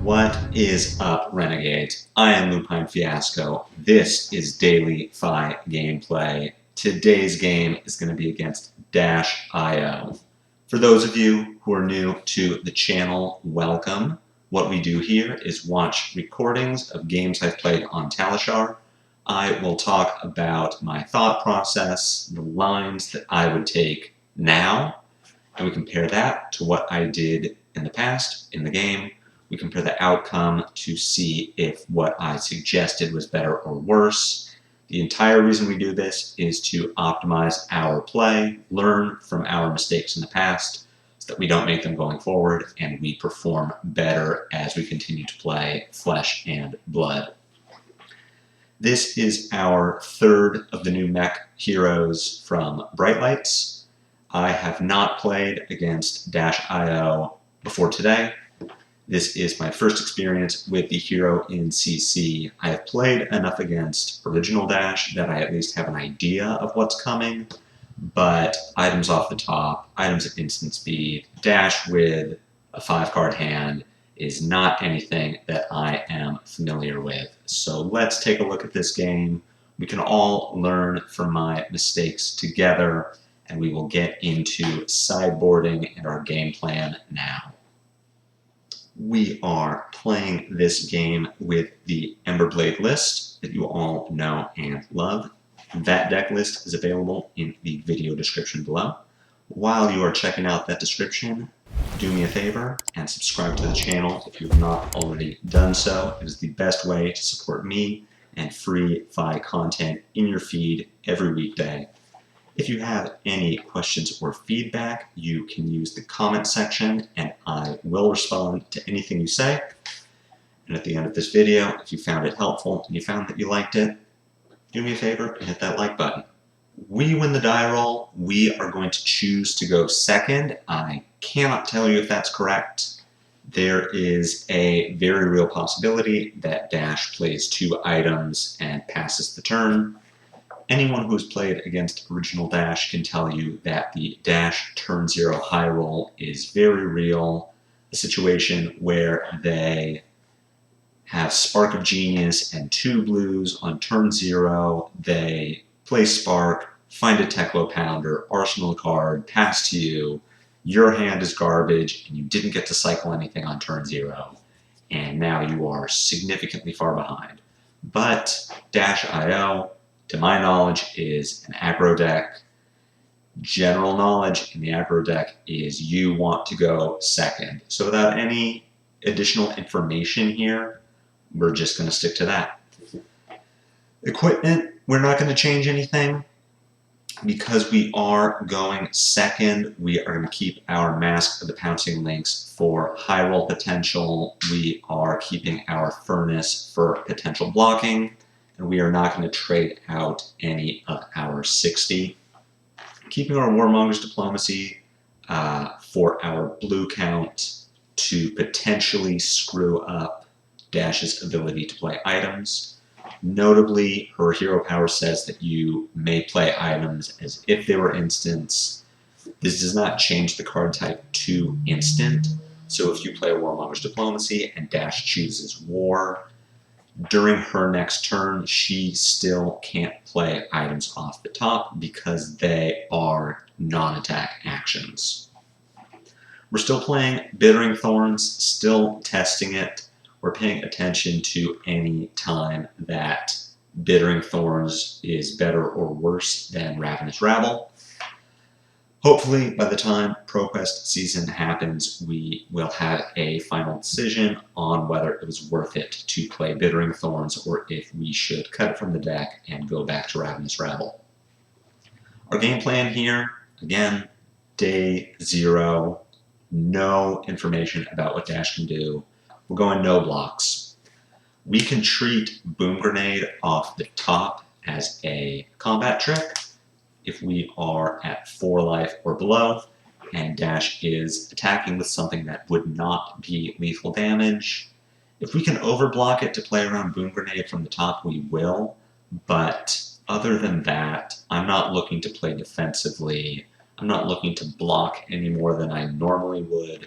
What is up, Renegades? I am Lupine Fiasco. This is Daily FaB gameplay. Today's game is going to be against -IO. For those of you who are new to the channel, welcome. What we do here is watch recordings of games I've played on Talishar. I will talk about my thought process, the lines that I would take now, and we compare that to what I did in the past in the game. We compare the outcome to see if what I suggested was better or worse. The entire reason we do this is to optimize our play, learn from our mistakes in the past, so that we don't make them going forward, and we perform better as we continue to play Flesh and Blood. This is our third of the new mech heroes from Bright Lights. I have not played against -IO before today. This is my first experience with the hero in CC. I have played enough against original Dash that I at least have an idea of what's coming, but items off the top, items at instant speed, Dash with a 5-card hand is not anything that I am familiar with. So let's take a look at this game. We can all learn from my mistakes together, and we will get into sideboarding and our game plan now. We are playing this game with the Emberblade list that you all know and love. That deck list is available in the video description below. While you are checking out that description, do me a favor and subscribe to the channel if you have not already done so. It is the best way to support me and free FaB content in your feed every weekday. If you have any questions or feedback, you can use the comment section and I will respond to anything you say. And at the end of this video, if you found it helpful and you found that you liked it, do me a favor and hit that like button. We win the die roll. We are going to choose to go second. I cannot tell you if that's correct. There is a very real possibility that Dash plays 2 items and passes the turn. Anyone who has played against original Dash can tell you that the Dash turn 0 high roll is very real. A situation where they have Spark of Genius and 2 blues on turn 0. They play Spark, find a Teklo Pounder, arsenal card, pass to you. Your hand is garbage and you didn't get to cycle anything on turn 0. And now you are significantly far behind. But -IO, to my knowledge, is an aggro deck. General knowledge in the aggro deck is you want to go second. So without any additional information here, we're just going to stick to that. Equipment, we're not going to change anything. Because we are going second, we are going to keep our Mask of the Pouncing Lynx for high roll potential. We are keeping our Furnace for potential blocking. And we are not going to trade out any of our 60. Keeping our Warmonger's Diplomacy for our blue count to potentially screw up Dash's ability to play items. Notably, her hero power says that you may play items as if they were instants. This does not change the card type to instant. So if you play a Warmonger's Diplomacy and Dash chooses War, during her next turn, she still can't play items off the top because they are non-attack actions. We're still playing Bittering Thorns, still testing it. We're paying attention to any time that Bittering Thorns is better or worse than Ravenous Rabble. Hopefully, by the time ProQuest season happens, we will have a final decision on whether it was worth it to play Bittering Thorns or if we should cut it from the deck and go back to Ravenous Rabble. Our game plan here, again, day 0, no information about what Dash can do. We're going no blocks. We can treat Boom Grenade off the top as a combat trick if we are at 4 life or below, and Dash is attacking with something that would not be lethal damage. If we can overblock it to play around Boom Grenade from the top, we will, but other than that, I'm not looking to play defensively. I'm not looking to block any more than I normally would.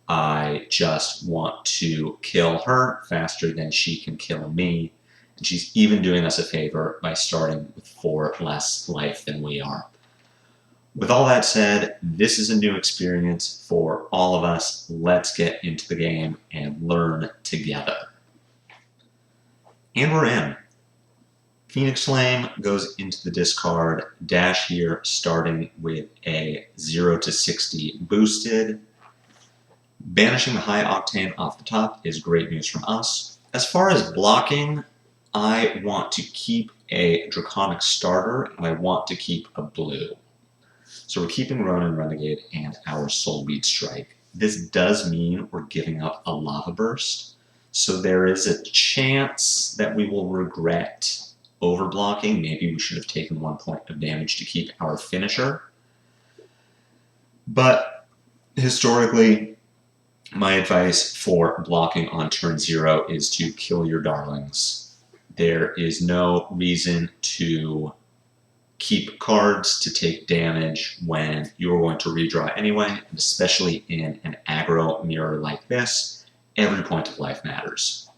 I just want to kill her faster than she can kill me. And she's even doing us a favor by starting with 4 less life than we are. With all that said, this is a new experience for all of us. Let's get into the game and learn together. And we're in. Phoenix Flame goes into the discard. Dash here, starting with a 0 to 60 boosted. Banishing the high octane off the top is great news from us. As far as blocking, I want to keep a Draconic starter, and I want to keep a blue. So we're keeping Ronin Renegade and our Soulbead Strike. This does mean we're giving up a Lava Burst, so there is a chance that we will regret overblocking. Maybe we should have taken 1 point of damage to keep our finisher. But historically, my advice for blocking on turn 0 is to kill your darlings. There is no reason to keep cards to take damage when you're going to redraw anyway, and especially in an aggro mirror like this, every point of life matters.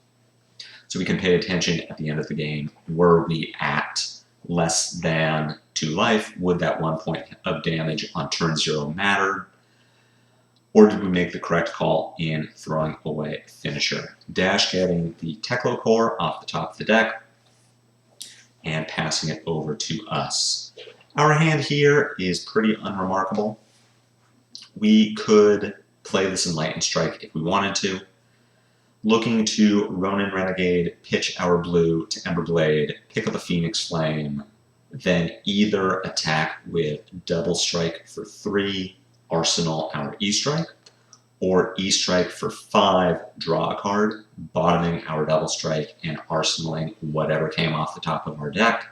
So we can pay attention at the end of the game. Were we at less than 2 life? Would that 1 point of damage on turn 0 matter? Or did we make the correct call in throwing away a finisher? Dash getting the Teklo Core off the top of the deck and passing it over to us. Our hand here is pretty unremarkable. We could play this Enlightened Strike if we wanted to. Looking to Ronin Renegade, pitch our blue to Emberblade, pick up a Phoenix Flame, then either attack with Double Strike for 3, Arsenal our E-Strike, or E-Strike for 5, draw a card, bottoming our Double Strike and arsenaling whatever came off the top of our deck.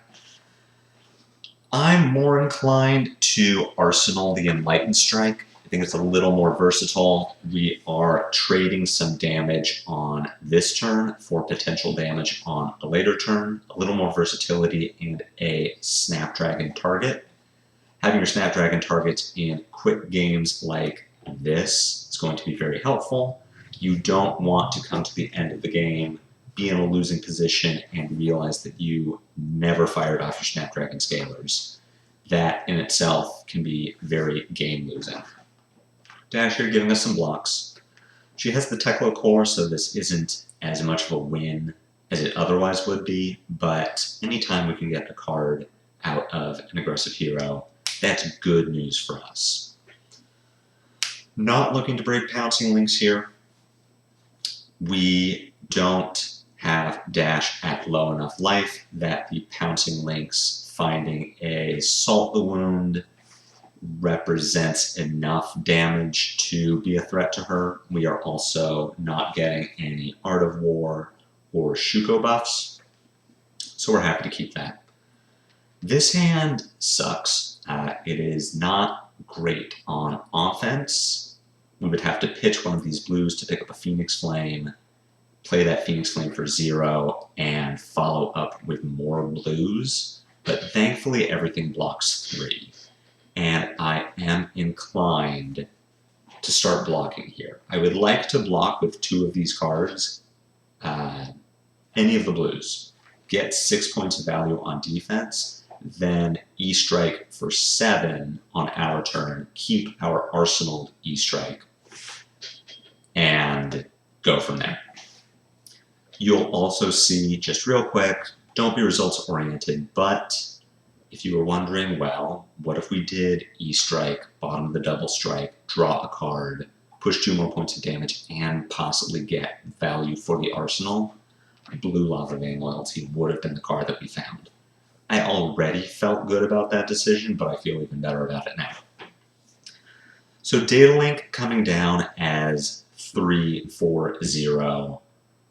I'm more inclined to arsenal the Enlightened Strike. I think it's a little more versatile. We are trading some damage on this turn for potential damage on a later turn, a little more versatility, and a Snapdragon target. Having your Snapdragon targets in quick games like this is going to be very helpful. You don't want to come to the end of the game, be in a losing position, and realize that you never fired off your Snapdragon Scalers. That in itself can be very game-losing. Dash here giving us some blocks. She has the Teklo Core, so this isn't as much of a win as it otherwise would be, but anytime we can get a card out of an aggressive hero, that's good news for us. Not looking to break Pouncing Links here. We don't have Dash at low enough life that the Pouncing Links finding a Salt the Wound represents enough damage to be a threat to her. We are also not getting any Art of War or Shuko buffs, so we're happy to keep that. This hand sucks. It is not great on offense. We would have to pitch one of these blues to pick up a Phoenix Flame, play that Phoenix Flame for 0, and follow up with more blues. But thankfully, everything blocks 3. And I am inclined to start blocking here. I would like to block with 2 of these cards, any of the blues. Get 6 points of value on defense, then E-Strike for 7 on our turn, keep our arsenaled E-Strike, and go from there. You'll also see, just real quick, don't be results oriented, but if you were wondering, well, what if we did E-Strike, bottom of the Double Strike, draw a card, push 2 more points of damage, and possibly get value for the arsenal? Blue Lava Vein Loyalty would have been the card that we found. I already felt good about that decision, but I feel even better about it now. So Data Link coming down as 3-4-0.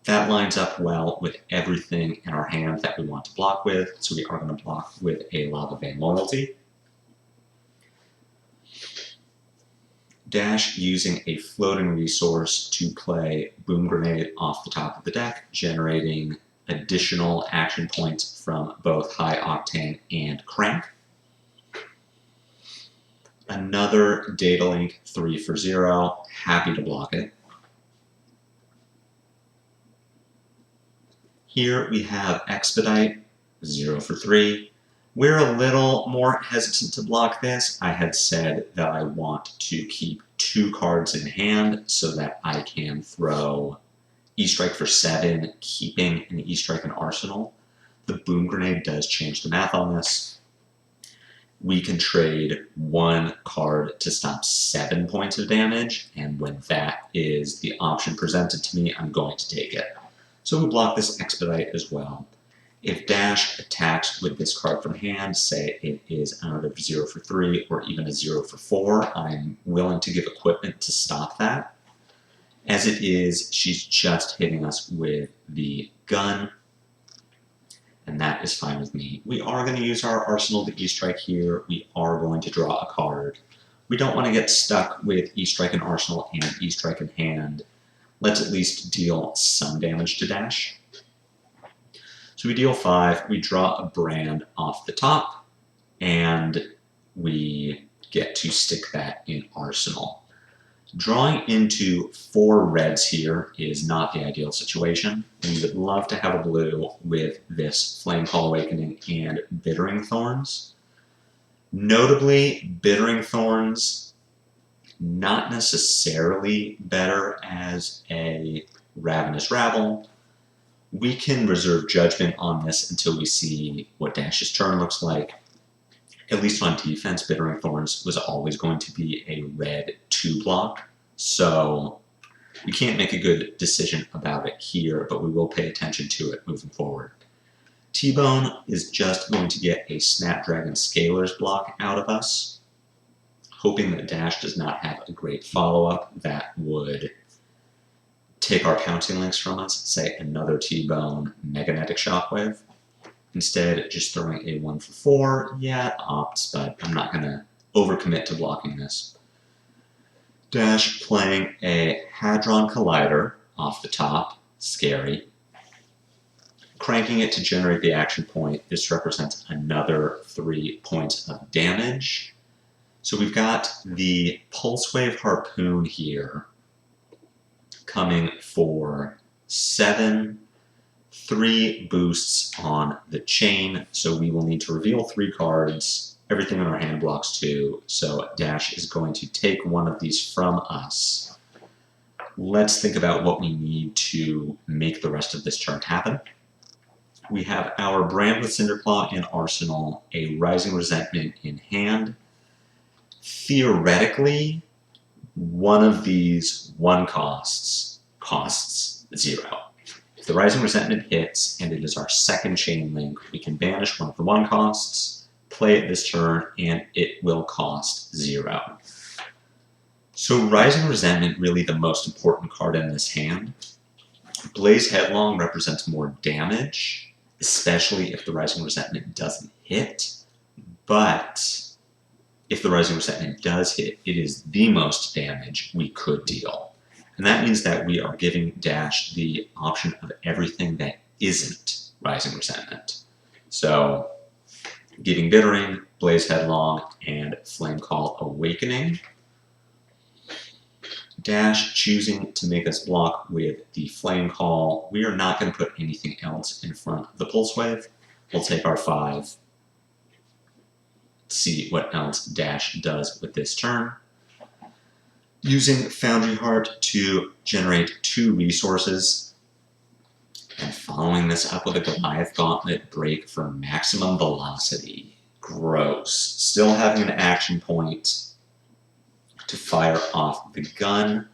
That lines up well with everything in our hand that we want to block with, so we are going to block with a Lava Vein Loyalty. Dash using a floating resource to play Boom Grenade off the top of the deck, generating additional action points from both High Octane and Crank. Another Data Link 3-for-0, happy to block it. Here we have Expedite, 0 for 3. We're a little more hesitant to block this. I had said that I want to keep 2 cards in hand so that I can throw E-Strike for 7, keeping an E-Strike in arsenal. The Boom Grenade does change the math on this. We can trade 1 card to stop 7 points of damage, and when that is the option presented to me, I'm going to take it. So we block this Expedite as well. If Dash attacks with this card from hand, say it is out of 0 for 3 or even a 0 for 4, I'm willing to give equipment to stop that. As it is, she's just hitting us with the gun, and that is fine with me. We are going to use our arsenal to E-Strike here. We are going to draw a card. We don't want to get stuck with E-Strike in arsenal and E-Strike in hand. Let's at least deal some damage to Dash. So we deal 5, we draw a brand off the top, and we get to stick that in arsenal. Drawing into 4 reds here is not the ideal situation. We would love to have a blue with this Flame Call Awakening and Bittering Thorns. Notably, Bittering Thorns, not necessarily better as a Ravenous Rabble. We can reserve judgment on this until we see what Dash's turn looks like. At least on defense, Bittering Thorns was always going to be a red 2 block, so we can't make a good decision about it here, but we will pay attention to it moving forward. T-Bone is just going to get a Snapdragon Scalers block out of us, hoping that Dash does not have a great follow-up that would take our pouncing links from us, say another T-Bone Meganetic Shockwave. Instead, just throwing a 1 for 4, yeah, it opts, but I'm not going to overcommit to blocking this. Dash playing a Hadron Collider off the top, scary. Cranking it to generate the action point, this represents another 3 points of damage. So we've got the Pulse Wave Harpoon here, coming for 7, 3 boosts on the chain, so we will need to reveal 3 cards. Everything in our hand blocks 2, so Dash is going to take one of these from us. Let's think about what we need to make the rest of this turn happen. We have our Brand with Cinderclaw in arsenal, a Rising Resentment in hand. Theoretically, one of these 1 costs 0. If the Rising Resentment hits and it is our second chain link, we can banish one of the 1 costs, play it this turn, and it will cost 0. So Rising Resentment, really the most important card in this hand. Blaze Headlong represents more damage, especially if the Rising Resentment doesn't hit, but if the Rising Resentment does hit, it is the most damage we could deal. And that means that we are giving Dash the option of everything that isn't Rising Resentment. So, giving Bittering, Blaze Headlong, and Flame Call Awakening. Dash choosing to make us block with the Flame Call. We are not going to put anything else in front of the Pulse Wave. We'll take our 5. See what else Dash does with this turn. Using Foundry Heart to generate 2 resources, and following this up with a Goliath Gauntlet break for maximum velocity. Gross. Still having an action point to fire off the gun.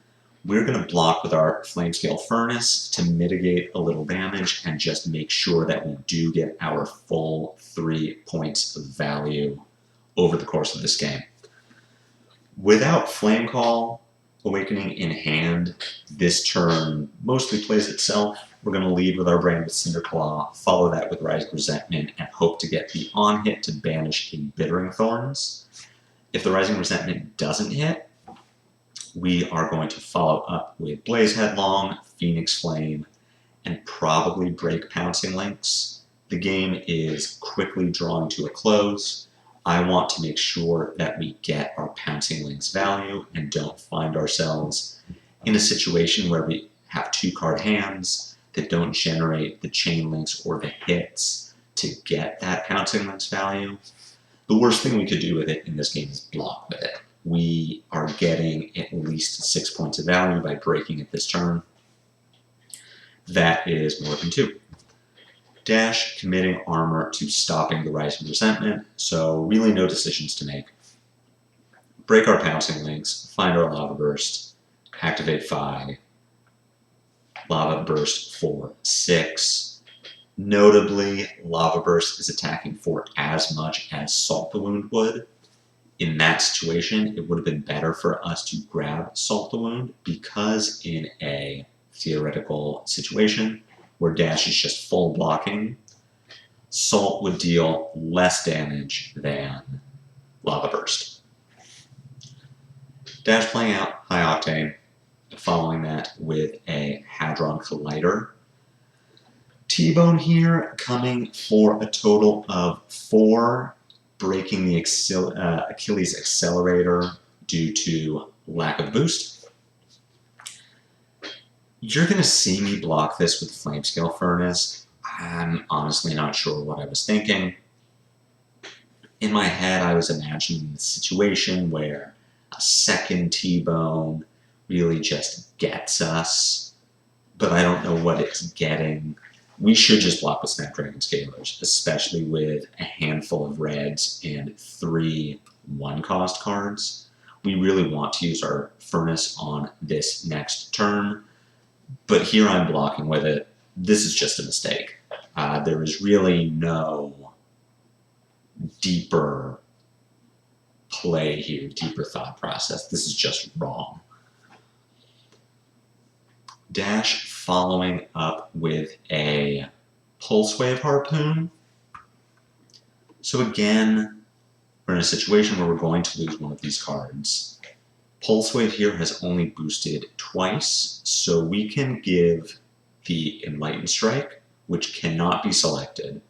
We're going to block with our Flamescale Furnace to mitigate a little damage and just make sure that we do get our full 3 points of value over the course of this game. Without Flame Call Awakening in hand, this turn mostly plays itself. We're going to lead with our Brand with Cinderclaw, follow that with Rising Resentment, and hope to get the on-hit to banish a Bittering Thorns. If the Rising Resentment doesn't hit, we are going to follow up with Blaze Headlong, Phoenix Flame, and probably break Pouncing Links. The game is quickly drawing to a close. I want to make sure that we get our Pouncing Links value and don't find ourselves in a situation where we have 2 card hands, that don't generate the chain links or the hits to get that pouncing links value, the worst thing we could do with it in this game is block with it. We are getting at least 6 points of value by breaking it this turn. That is more than 2. Dash, committing armor to stopping the Rising Resentment, so really no decisions to make. Break our pouncing links, find our Lava Burst, activate FaB, Lava Burst for 6. Notably, Lava Burst is attacking for as much as Salt the Wound would. In that situation, it would have been better for us to grab Salt the Wound, because in a theoretical situation where Dash is just full blocking, Salt would deal less damage than Lava Burst. Dash playing out High Octane, following that with a Hadron Collider. T-Bone here coming for a total of 4, breaking the Achilles Accelerator due to lack of boost. You're going to see me block this with Flamescale Furnace. I'm honestly not sure what I was thinking. In my head, I was imagining the situation where a second T-Bone really just gets us, but I don't know what it's getting. We should just block with Snapdragon Scalers, especially with a handful of reds and 3 1-cost cards. We really want to use our Furnace on this next turn, but here I'm blocking with it. This is just a mistake. There is really no deeper play here, deeper thought process. This is just wrong. Dash following up with a Pulse Wave Harpoon. So again, we're in a situation where we're going to lose one of these cards. Pulse Wave here has only boosted twice, so we can give the Enlightened Strike, which cannot be selected,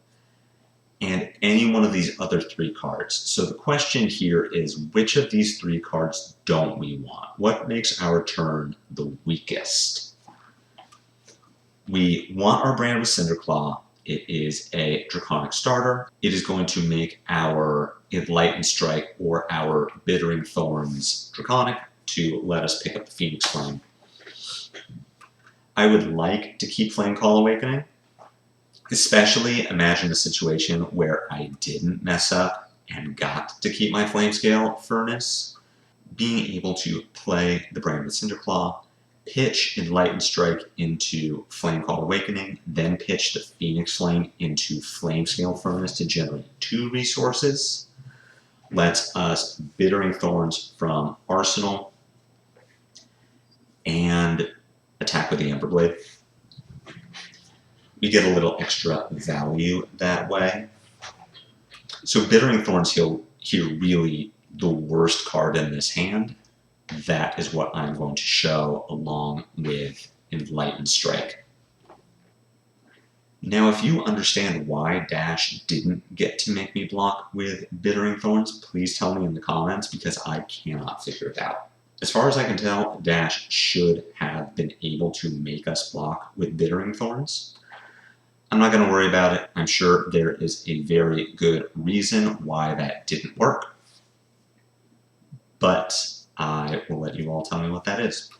and any one of these other 3 cards. So the question here is, which of these 3 cards don't we want? What makes our turn the weakest? We want our Brand with Cinderclaw. It is a Draconic starter. It is going to make our Enlightened Strike or our Bittering Thorns Draconic to let us pick up the Phoenix Flame. I would like to keep Flame Call Awakening, especially imagine a situation where I didn't mess up and got to keep my Flamescale Furnace. Being able to play the Brand with Cinderclaw, pitch Enlightened Strike into Flame Call Awakening, then pitch the Phoenix Flame into Flamescale Furnace to generate 2 resources, lets us Bittering Thorns from Arsenal, and attack with the Emberblade. We get a little extra value that way. So Bittering Thorns here really the worst card in this hand. That is what I'm going to show along with Enlightened Strike. Now, if you understand why Dash didn't get to make me block with Bittering Thorns, please tell me in the comments, because I cannot figure it out. As far as I can tell, Dash should have been able to make us block with Bittering Thorns. I'm not going to worry about it. I'm sure there is a very good reason why that didn't work, but I will let you all tell me what that is.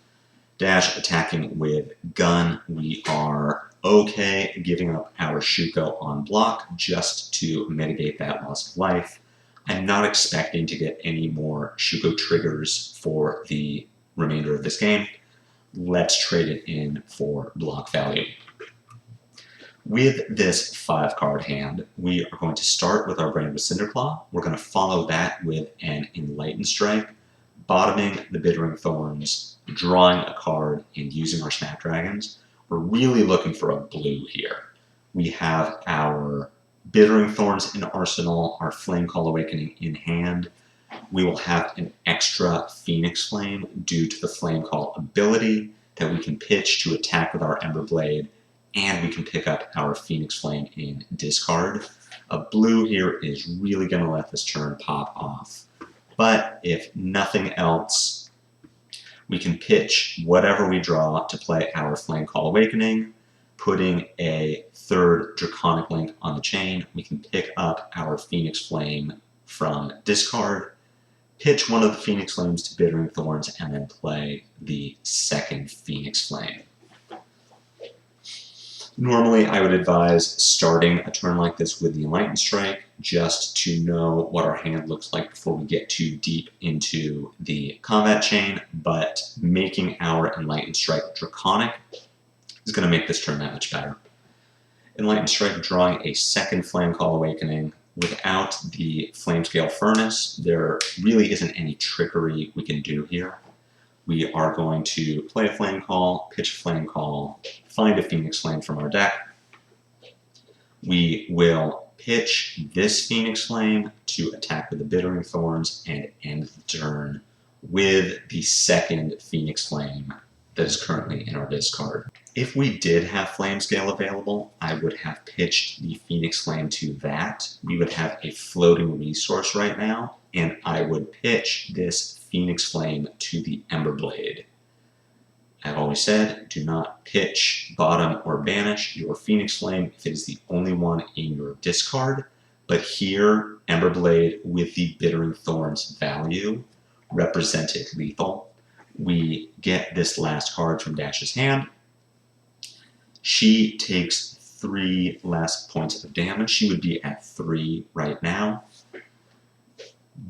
Dash attacking with Gun. We are okay giving up our Shuko on block just to mitigate that loss of life. I'm not expecting to get any more Shuko triggers for the remainder of this game. Let's trade it in for block value. With this 5-card hand, we are going to start with our Brand with Cinderclaw. We're going to follow that with an Enlightened Strike, bottoming the Bittering Thorns, drawing a card, and using our Snapdragons. We're really looking for a blue here. We have our Bittering Thorns in arsenal, our Flame Call Awakening in hand. We will have an extra Phoenix Flame due to the Flame Call ability that we can pitch to attack with our Emberblade, and we can pick up our Phoenix Flame in discard. A blue here is really going to let this turn pop off. But if nothing else, we can pitch whatever we draw to play our Flame Call Awakening, putting a third Draconic Link on the chain, we can pick up our Phoenix Flame from discard, pitch one of the Phoenix Flames to Bittering Thorns, and then play the second Phoenix Flame. Normally, I would advise starting a turn like this with the Enlightened Strike, just to know what our hand looks like before we get too deep into the combat chain, but making our Enlightened Strike Draconic is going to make this turn that much better. Enlightened Strike drawing a second Flame Call Awakening. Without the Flamescale Furnace, there really isn't any trickery we can do here. We are going to play a Flame Call, pitch a Flame Call, find a Phoenix Flame from our deck. We will pitch this Phoenix Flame to attack with the Bittering Thorns and end the turn with the second Phoenix Flame that is currently in our discard. If we did have Flamescale available, I would have pitched the Phoenix Flame to that. We would have a floating resource right now, and I would pitch this Phoenix Flame to the Emberblade. I've always said, do not pitch, bottom, or banish your Phoenix Flame if it is the only one in your discard. But here, Emberblade with the Bittering Thorns value represented lethal. We get this last card from Dash's hand. She takes 3 less points of damage. She would be at 3 right now.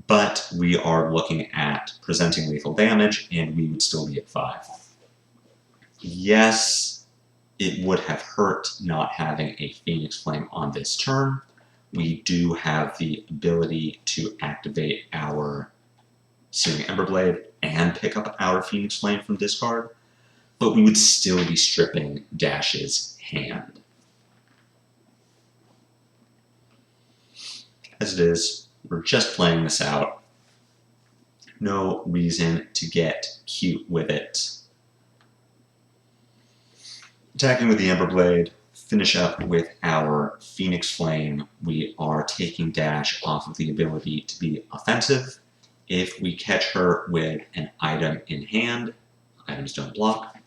But we are looking at presenting lethal damage, and we would still be at 5. Yes, it would have hurt not having a Phoenix Flame on this turn. We do have the ability to activate our Searing Emberblade and pick up our Phoenix Flame from discard, but we would still be stripping Dash's hand. As it is, we're just playing this out. No reason to get cute with it. Attacking with the Emberblade, finish up with our Phoenix Flame. We are taking Dash off of the ability to be offensive. If we catch her with an item in hand, items don't block.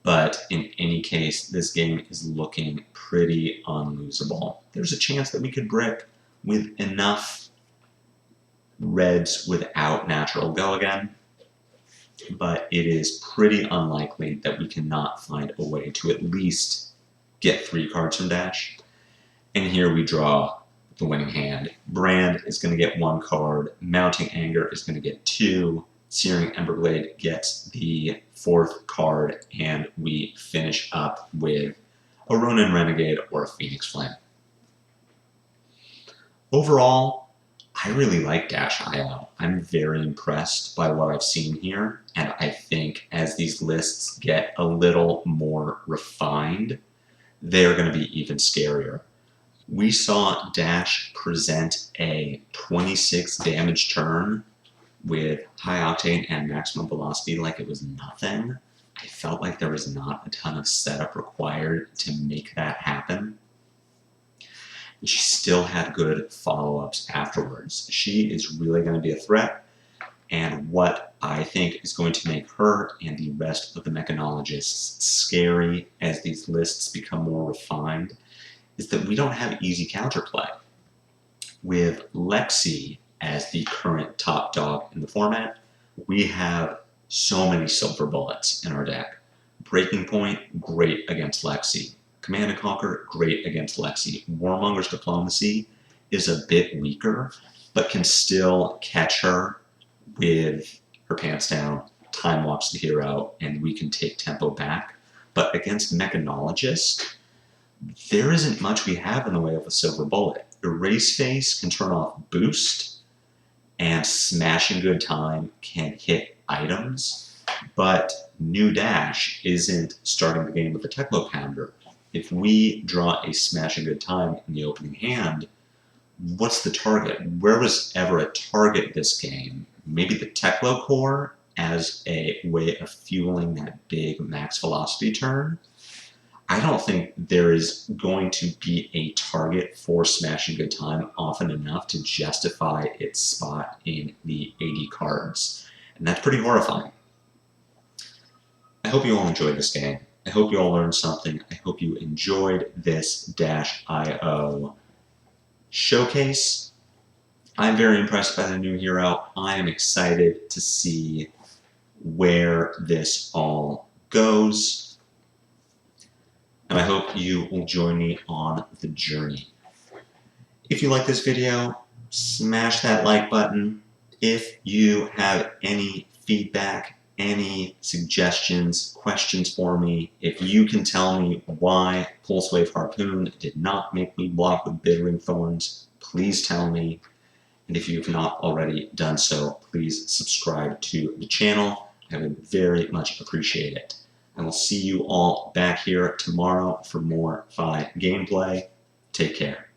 But in any case, this game is looking pretty unlosable. There's a chance that we could brick with enough reds without natural go again, but it is pretty unlikely that we cannot find a way to at least get 3 cards from Dash. And here we draw the winning hand. Brand is going to get 1 card, Mounting Anger is going to get 2, Searing Emberblade gets the 4th card, and we finish up with a Ronin Renegade or a Phoenix Flame. Overall, I really like Dash IO. I'm very impressed by what I've seen here, and I think as these lists get a little more refined, they're going to be even scarier. We saw Dash present a 26 damage turn with High Octane and Maximum Velocity like it was nothing. I felt like there was not a ton of setup required to make that happen. And she still had good follow-ups afterwards. She is really going to be a threat, and what I think is going to make her and the rest of the mechanologists scary as these lists become more refined is that we don't have easy counterplay. With Lexi as the current top dog in the format, we have so many silver bullets in our deck. Breaking Point, great against Lexi. Command and Conquer, great against Lexi. Warmonger's Diplomacy is a bit weaker, but can still catch her with her pants down, time watch the hero, and we can take tempo back. But against Mechanologist, there isn't much we have in the way of a silver bullet. Erase Face can turn off Boost, and Smashing Good Time can hit items, but New Dash isn't starting the game with a Teklo Pounder. If we draw a Smashing Good Time in the opening hand, what's the target? Where was ever a target this game? Maybe the Teklo Core as a way of fueling that big max velocity turn? I don't think there is going to be a target for Smashing Good Time often enough to justify its spot in the 80 cards. And that's pretty horrifying. I hope you all enjoyed this game. I hope you all learned something. I hope you enjoyed this -IO showcase. I'm very impressed by the new hero. I am excited to see where this all goes. And I hope you will join me on the journey. If you like this video, smash that like button. If you have any feedback, any suggestions, questions for me, if you can tell me why Pulse Wave Harpoon did not make me block with Bittering Thorns, please tell me. And if you have not already done so, please subscribe to the channel. I would very much appreciate it. And we'll see you all back here tomorrow for more FaB gameplay. Take care.